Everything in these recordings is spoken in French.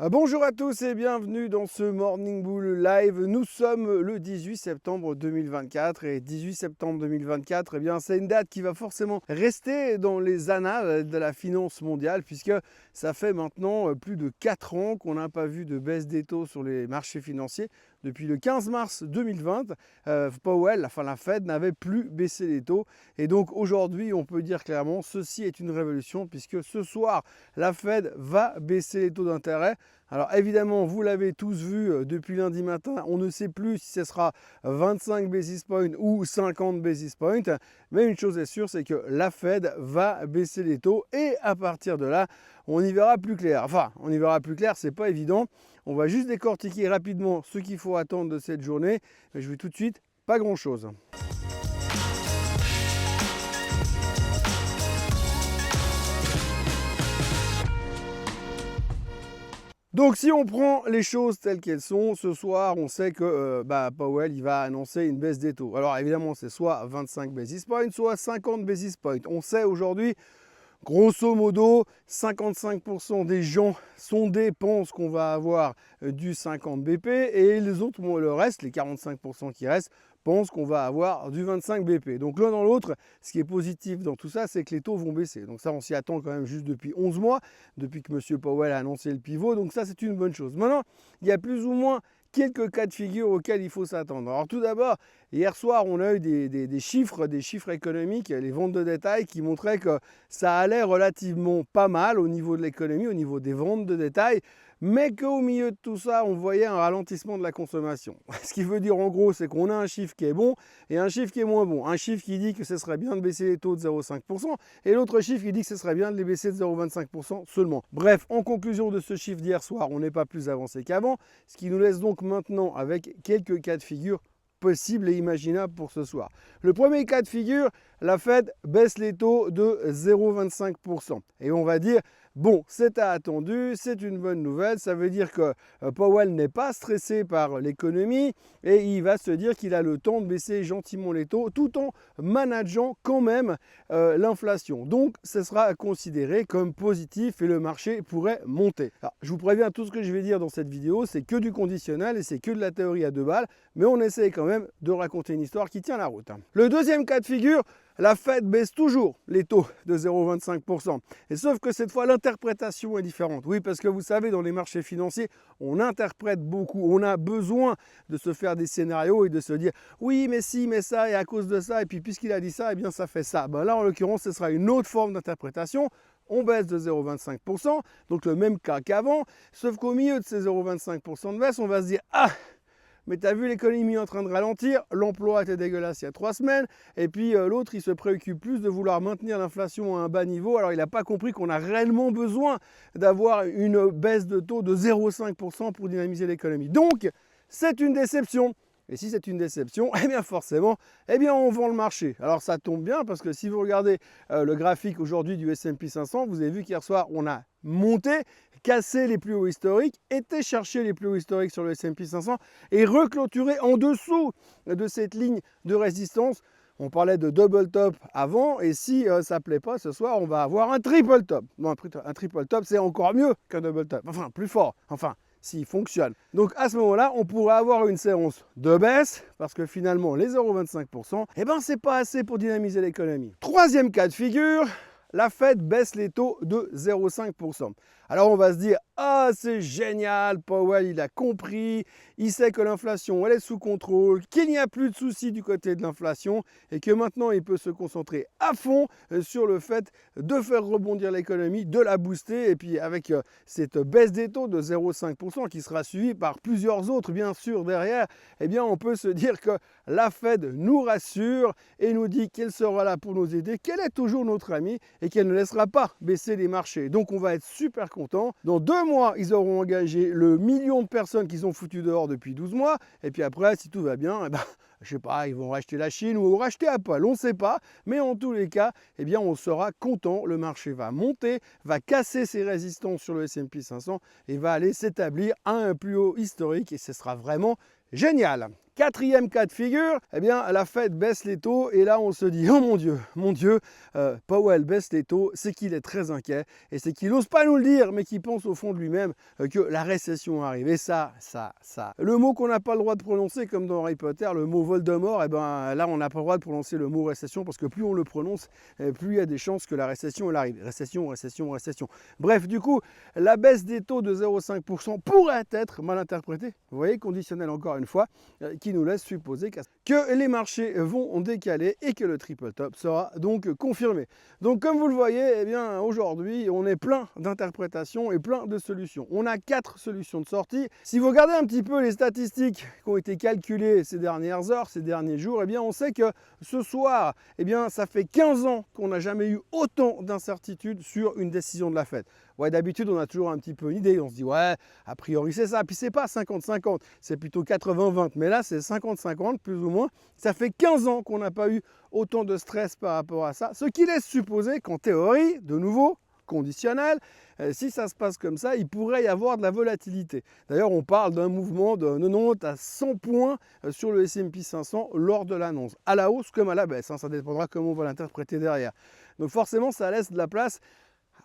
Bonjour à tous et bienvenue dans ce Morning Bull Live. Nous sommes le 18 septembre 2024 et 18 septembre 2024, eh bien, c'est une date qui va forcément rester dans les annales de la finance mondiale puisque ça fait maintenant plus de 4 ans qu'on n'a pas vu de baisse des taux sur les marchés financiers. Depuis le 15 mars 2020, Powell, enfin la Fed, n'avait plus baissé les taux. Et donc aujourd'hui, on peut dire clairement, ceci est une révolution puisque ce soir, la Fed va baisser les taux d'intérêt. Alors évidemment, vous l'avez tous vu depuis lundi matin, on ne sait plus si ce sera 25 basis points ou 50 basis points. Mais une chose est sûre, c'est que la Fed va baisser les taux et à partir de là, on y verra plus clair. Enfin, on y verra plus clair, c'est pas évident. On va juste décortiquer rapidement ce qu'il faut attendre de cette journée. Mais je vais tout de suite, pas grand-chose. Donc si on prend les choses telles qu'elles sont, ce soir on sait que Powell il va annoncer une baisse des taux. Alors évidemment c'est soit 25 basis points, soit 50 basis points. On sait aujourd'hui, grosso modo, 55% des gens sondés pensent qu'on va avoir du 50 BP et les autres, le reste, les 45% qui restent, pensent qu'on va avoir du 25 BP. Donc l'un dans l'autre, ce qui est positif dans tout ça, c'est que les taux vont baisser. Donc ça, on s'y attend quand même juste depuis 11 mois, depuis que M. Powell a annoncé le pivot. Donc ça, c'est une bonne chose. Maintenant, il y a plus ou moins quelques cas de figure auxquels il faut s'attendre. Alors tout d'abord, hier soir, on a eu des chiffres économiques, les ventes de détail qui montraient que ça allait relativement pas mal au niveau de l'économie, au niveau des ventes de détail, mais qu'au milieu de tout ça, on voyait un ralentissement de la consommation. Ce qui veut dire en gros, c'est qu'on a un chiffre qui est bon et un chiffre qui est moins bon. Un chiffre qui dit que ce serait bien de baisser les taux de 0,5% et l'autre chiffre qui dit que ce serait bien de les baisser de 0,25% seulement. Bref, en conclusion de ce chiffre d'hier soir, on n'est pas plus avancé qu'avant, ce qui nous laisse donc maintenant avec quelques cas de figure possibles et imaginables pour ce soir. Le premier cas de figure, la Fed baisse les taux de 0,25%. Et on va dire, bon, c'était attendu, c'est une bonne nouvelle, ça veut dire que Powell n'est pas stressé par l'économie et il va se dire qu'il a le temps de baisser gentiment les taux tout en manageant quand même l'inflation. Donc, ce sera considéré comme positif et le marché pourrait monter. Alors, je vous préviens, tout ce que je vais dire dans cette vidéo, c'est que du conditionnel et c'est que de la théorie à deux balles, mais on essaye quand même de raconter une histoire qui tient la route. Le deuxième cas de figure, la Fed baisse toujours les taux de 0,25%. Et sauf que cette fois, l'interprétation est différente. Oui, parce que vous savez, dans les marchés financiers, on interprète beaucoup. On a besoin de se faire des scénarios et de se dire « oui, mais si, mais ça, et à cause de ça, et puis puisqu'il a dit ça, eh bien ça fait ça. » Ben là, en l'occurrence, ce sera une autre forme d'interprétation. On baisse de 0,25%, donc le même cas qu'avant. Sauf qu'au milieu de ces 0,25% de baisse, on va se dire « ah !» Mais tu as vu l'économie en train de ralentir, l'emploi était dégueulasse il y a 3 semaines, et puis l'autre il se préoccupe plus de vouloir maintenir l'inflation à un bas niveau, alors il n'a pas compris qu'on a réellement besoin d'avoir une baisse de taux de 0,5% pour dynamiser l'économie. Donc c'est une déception. Et si c'est une déception, eh bien forcément, eh bien on vend le marché. Alors ça tombe bien parce que si vous regardez le graphique aujourd'hui du S&P 500, vous avez vu qu'hier soir on a monté, cassé les plus hauts historiques, été chercher les plus hauts historiques sur le S&P 500 et reclôturé en dessous de cette ligne de résistance. On parlait de double top avant et si ça ne plaît pas ce soir, on va avoir un triple top. Non, un triple top c'est encore mieux qu'un double top, enfin plus fort, enfin s'il fonctionne. Donc à ce moment-là, on pourrait avoir une séance de baisse parce que finalement les 0,25%, eh ben c'est pas assez pour dynamiser l'économie. Troisième cas de figure, la Fed baisse les taux de 0,5%. Alors on va se dire, ah c'est génial, Powell il a compris, il sait que l'inflation elle est sous contrôle, qu'il n'y a plus de soucis du côté de l'inflation et que maintenant il peut se concentrer à fond sur le fait de faire rebondir l'économie, de la booster et puis avec cette baisse des taux de 0,5% qui sera suivie par plusieurs autres bien sûr derrière, eh bien on peut se dire que la Fed nous rassure et nous dit qu'elle sera là pour nous aider, qu'elle est toujours notre amie et qu'elle ne laissera pas baisser les marchés. Donc on va être super content. Dans 2 mois, ils auront engagé le million de personnes qu'ils ont foutu dehors depuis 12 mois. Et puis après, si tout va bien, eh ben, je sais pas, ils vont racheter la Chine ou racheter Apple, on ne sait pas. Mais en tous les cas, eh bien, on sera content. Le marché va monter, va casser ses résistances sur le S&P 500 et va aller s'établir à un plus haut historique. Et ce sera vraiment génial. Quatrième cas de figure, eh bien, la Fed baisse les taux et là on se dit oh mon Dieu, Powell baisse les taux, c'est qu'il est très inquiet et c'est qu'il n'ose pas nous le dire, mais qu'il pense au fond de lui-même que la récession arrive. Et ça, le mot qu'on n'a pas le droit de prononcer, comme dans Harry Potter, le mot Voldemort, eh ben là on n'a pas le droit de prononcer le mot récession parce que plus on le prononce, plus il y a des chances que la récession elle arrive. Récession. Bref, du coup, la baisse des taux de 0,5% pourrait être mal interprétée, vous voyez, conditionnel encore une fois, qui nous laisse supposer que les marchés vont décaler et que le triple top sera donc confirmé. Donc comme vous le voyez, eh bien aujourd'hui on est plein d'interprétations et plein de solutions. On a 4 solutions de sortie. Si vous regardez un petit peu les statistiques qui ont été calculées ces dernières heures, ces derniers jours, eh bien on sait que ce soir, eh bien ça fait 15 ans qu'on n'a jamais eu autant d'incertitudes sur une décision de la Fed. Ouais, d'habitude, on a toujours un petit peu une idée. On se dit, ouais, a priori, c'est ça. Puis, c'est pas 50-50, c'est plutôt 80-20. Mais là, c'est 50-50, plus ou moins. Ça fait 15 ans qu'on n'a pas eu autant de stress par rapport à ça. Ce qui laisse supposer qu'en théorie, de nouveau, conditionnel, si ça se passe comme ça, il pourrait y avoir de la volatilité. D'ailleurs, on parle d'un mouvement de 90 à 100 points sur le S&P 500 lors de l'annonce, à la hausse comme à la baisse. Ça dépendra comment on va l'interpréter derrière. Donc forcément, ça laisse de la place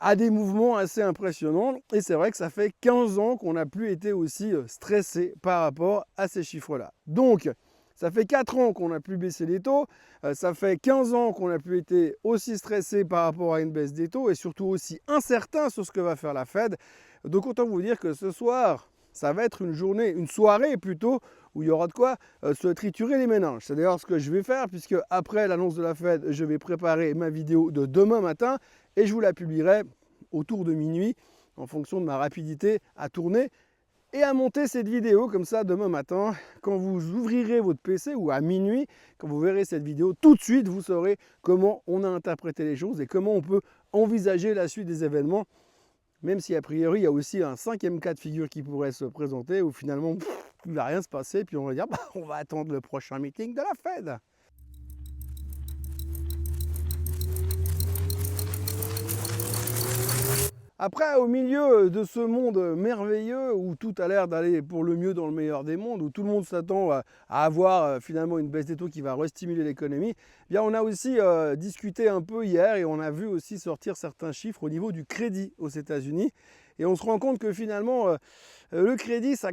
à des mouvements assez impressionnants. Et c'est vrai que ça fait 15 ans qu'on n'a plus été aussi stressé par rapport à ces chiffres-là. Donc, ça fait 4 ans qu'on n'a plus baissé les taux, ça fait 15 ans qu'on n'a plus été aussi stressé par rapport à une baisse des taux et surtout aussi incertain sur ce que va faire la Fed. Donc autant vous dire que ce soir, ça va être une soirée plutôt, où il y aura de quoi se triturer les méninges. C'est d'ailleurs ce que je vais faire, puisque après l'annonce de la Fed, je vais préparer ma vidéo de demain matin et je vous la publierai autour de minuit en fonction de ma rapidité à tourner et à monter cette vidéo. Comme ça, demain matin, quand vous ouvrirez votre PC ou à minuit, quand vous verrez cette vidéo, tout de suite, vous saurez comment on a interprété les choses et comment on peut envisager la suite des événements. Même si a priori, il y a aussi un 5e cas de figure qui pourrait se présenter où finalement, il ne va rien se passer. Puis on va dire, on va attendre le prochain meeting de la Fed. Après, au milieu de ce monde merveilleux où tout a l'air d'aller pour le mieux dans le meilleur des mondes, où tout le monde s'attend à avoir finalement une baisse des taux qui va restimuler l'économie, eh bien on a aussi discuté un peu hier et on a vu aussi sortir certains chiffres au niveau du crédit aux États-Unis. Et on se rend compte que finalement, le crédit, ça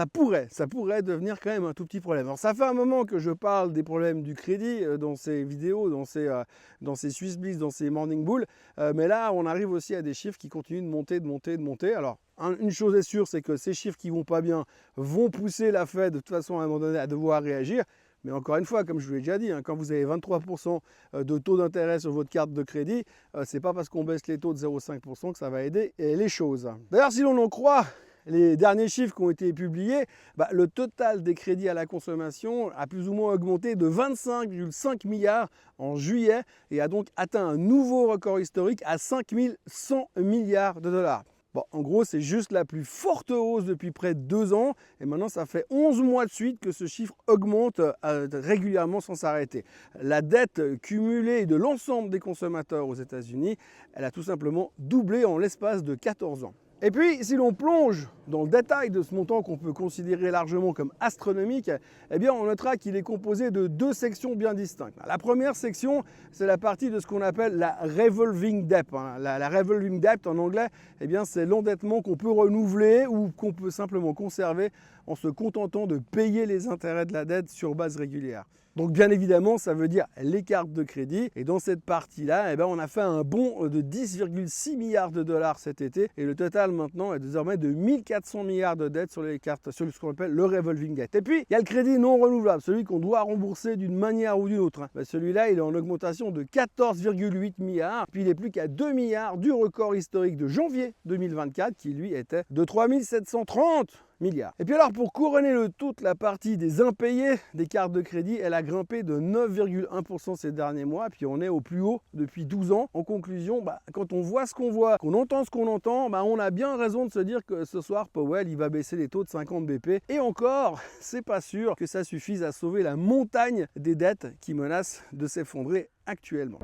pourrait devenir quand même un tout petit problème. Alors ça fait un moment que je parle des problèmes du crédit dans ces vidéos, dans ces Swiss Bliss, dans ces Morning Bull, mais là on arrive aussi à des chiffres qui continuent de monter. Alors une chose est sûre, c'est que ces chiffres qui vont pas bien vont pousser la Fed de toute façon à un moment donné à devoir réagir. Mais encore une fois, comme je vous l'ai déjà dit, quand vous avez 23% de taux d'intérêt sur votre carte de crédit, ce n'est pas parce qu'on baisse les taux de 0,5% que ça va aider les choses. D'ailleurs, si l'on en croit les derniers chiffres qui ont été publiés, le total des crédits à la consommation a plus ou moins augmenté de 25,5 milliards en juillet et a donc atteint un nouveau record historique à 5 100 milliards de dollars. Bon, en gros, c'est juste la plus forte hausse depuis près de 2 ans. Et maintenant, ça fait 11 mois de suite que ce chiffre augmente régulièrement sans s'arrêter. La dette cumulée de l'ensemble des consommateurs aux États-Unis, elle a tout simplement doublé en l'espace de 14 ans. Et puis, si l'on plonge dans le détail de ce montant qu'on peut considérer largement comme astronomique, eh bien, on notera qu'il est composé de 2 sections bien distinctes. La première section, c'est la partie de ce qu'on appelle la revolving debt. La revolving debt, en anglais, eh bien, c'est l'endettement qu'on peut renouveler ou qu'on peut simplement conserver en se contentant de payer les intérêts de la dette sur base régulière. Donc bien évidemment, ça veut dire les cartes de crédit. Et dans cette partie-là, eh ben, on a fait un bond de 10,6 milliards de dollars cet été. Et le total maintenant est désormais de 1400 milliards de dettes sur les cartes, sur ce qu'on appelle le revolving debt. Et puis, il y a le crédit non renouvelable, celui qu'on doit rembourser d'une manière ou d'une autre. Ben, celui-là, il est en augmentation de 14,8 milliards. Puis il n'est plus qu'à 2 milliards du record historique de janvier 2024, qui lui était de 3730 milliards. Et puis alors, pour couronner le tout, la partie des impayés des cartes de crédit, elle a grimpé de 9,1% ces derniers mois, puis on est au plus haut depuis 12 ans. En conclusion, quand on voit ce qu'on voit, qu'on entend ce qu'on entend, on a bien raison de se dire que ce soir, Powell, il va baisser les taux de 50 BP. Et encore, c'est pas sûr que ça suffise à sauver la montagne des dettes qui menacent de s'effondrer actuellement.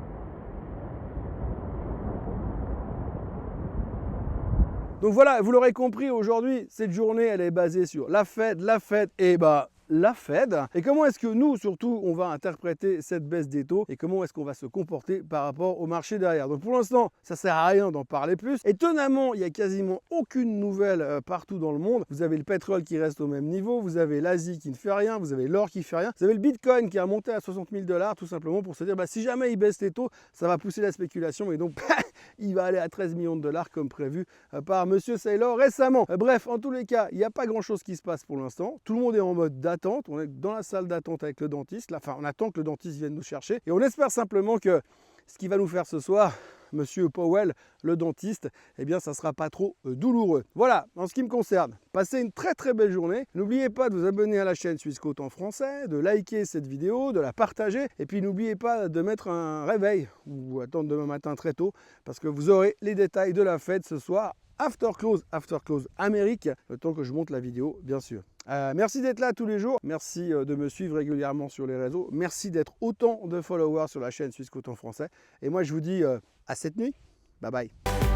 Donc voilà, vous l'aurez compris, aujourd'hui, cette journée, elle est basée sur la Fed et la Fed et comment est-ce que nous, surtout, on va interpréter cette baisse des taux et comment est-ce qu'on va se comporter par rapport au marché derrière. Donc pour l'instant, ça sert à rien d'en parler plus. Étonnamment, il n'y a quasiment aucune nouvelle partout dans le monde. Vous avez le pétrole qui reste au même niveau, vous avez l'Asie qui ne fait rien, vous avez l'or qui fait rien, vous avez le Bitcoin qui a monté à 60 000 $ tout simplement pour se dire si jamais il baisse les taux, ça va pousser la spéculation et donc il va aller à 13 millions de $ comme prévu par Monsieur Saylor récemment. Bref, en tous les cas, il n'y a pas grand-chose qui se passe pour l'instant. Tout le monde est en mode d'attente. On est dans la salle d'attente avec le dentiste. Là, enfin, on attend que le dentiste vienne nous chercher et on espère simplement que ce qu'il va nous faire ce soir, Monsieur Powell, le dentiste, eh bien, ça sera pas trop douloureux. Voilà, en ce qui me concerne, passez une très très belle journée. N'oubliez pas de vous abonner à la chaîne Swissquote en français, de liker cette vidéo, de la partager, et puis n'oubliez pas de mettre un réveil ou attendre demain matin très tôt, parce que vous aurez les détails de la fête ce soir. After close Amérique, le temps que je monte la vidéo, bien sûr. Merci d'être là tous les jours, merci de me suivre régulièrement sur les réseaux, merci d'être autant de followers sur la chaîne Swissquote en français. Et moi je vous dis à cette nuit, bye bye.